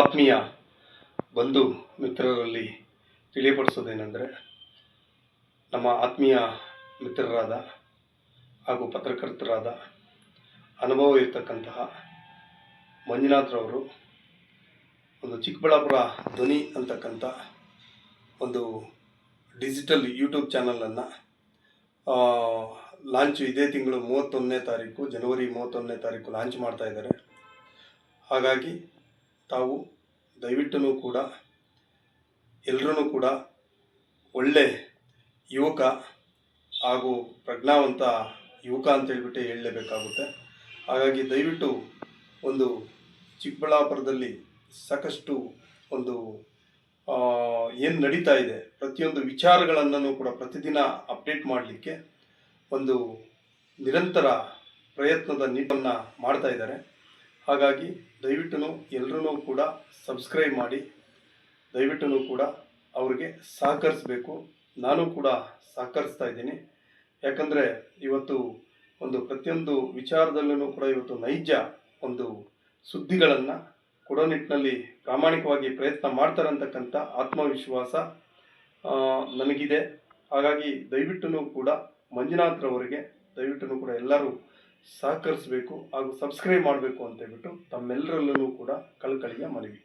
ಆತ್ಮೀಯ ಬಂಧು ಮಿತ್ರರಲ್ಲಿ ತಿಳಿಯಪಡಿಸೋದೇನೆಂದರೆ, ನಮ್ಮ ಆತ್ಮೀಯ ಮಿತ್ರರಾದ ಹಾಗೂ ಪತ್ರಕರ್ತರಾದ ಅನುಭವ ಇರತಕ್ಕಂತಹ ಮಂಜುನಾಥ್ರವರು ಒಂದು ಚಿಕ್ಕಬಳ್ಳಾಪುರ ಧ್ವನಿ ಅಂತಕ್ಕಂಥ ಒಂದು ಡಿಜಿಟಲ್ ಯೂಟ್ಯೂಬ್ ಚಾನಲನ್ನು ಲಾಂಚ್ ಇದೇ ತಿಂಗಳು 31ನೇ ತಾರೀಕು ಜನವರಿ 31ನೇ ತಾರೀಕು ಲಾಂಚ್ ಮಾಡ್ತಾ ಇದ್ದಾರೆ. ಹಾಗಾಗಿ ತಾವು ದಯವಿಟ್ಟು ಕೂಡ ಎಲ್ಲರೂ ಕೂಡ ಒಳ್ಳೆ ಯುವಕ ಹಾಗೂ ಪ್ರಜ್ಞಾವಂತ ಯುವಕ ಅಂತ ಹೇಳ್ಬಿಟ್ಟು ಹೇಳಲೇಬೇಕಾಗುತ್ತೆ. ಹಾಗಾಗಿ ದಯವಿಟ್ಟು ಒಂದು ಚಿಕ್ಕಬಳ್ಳಾಪುರದಲ್ಲಿ ಸಾಕಷ್ಟು ಒಂದು ಏನು ನಡೀತಾ ಇದೆ ಪ್ರತಿಯೊಂದು ವಿಚಾರಗಳನ್ನು ಕೂಡ ಪ್ರತಿದಿನ ಅಪ್ಡೇಟ್ ಮಾಡಲಿಕ್ಕೆ ಒಂದು ನಿರಂತರ ಪ್ರಯತ್ನದ ನಿಟ್ಟನ್ನು ಮಾಡ್ತಾ ಇದ್ದಾರೆ. ಹಾಗಾಗಿ ದಯವಿಟ್ಟು ಎಲ್ಲರೂ ಕೂಡ ಸಬ್ಸ್ಕ್ರೈಬ್ ಮಾಡಿ, ದಯವಿಟ್ಟು ಕೂಡ ಅವ್ರಿಗೆ ಸಹಕರಿಸಬೇಕು. ನಾನು ಕೂಡ ಸಹಕರಿಸ್ತಾ ಇದ್ದೀನಿ. ಯಾಕಂದರೆ ಇವತ್ತು ಒಂದು ಪ್ರತಿಯೊಂದು ವಿಚಾರದಲ್ಲೂ ಕೂಡ ಇವತ್ತು ನೈಜ ಒಂದು ಸುದ್ದಿಗಳನ್ನು ಕೊಡೋ ನಿಟ್ಟಿನಲ್ಲಿ ಪ್ರಾಮಾಣಿಕವಾಗಿ ಪ್ರಯತ್ನ ಮಾಡ್ತಾರೆ ಅಂತಕ್ಕಂಥ ಆತ್ಮವಿಶ್ವಾಸ ನನಗಿದೆ. ಹಾಗಾಗಿ ದಯವಿಟ್ಟು ಕೂಡ ಮಂಜುನಾಥ್ರವರಿಗೆ ದಯವಿಟ್ಟು ಕೂಡ ಎಲ್ಲರೂ ಸಹಕರಿಸಬೇಕು ಹಾಗೂ ಸಬ್ಸ್ಕ್ರೈಬ್ ಮಾಡಬೇಕು ಅಂತ ಹೇಳ್ಬಿಟ್ಟು ತಮ್ಮೆಲ್ಲರಲ್ಲೂ ಕೂಡ ಕಳಕಳಿಯ ಮನವಿ.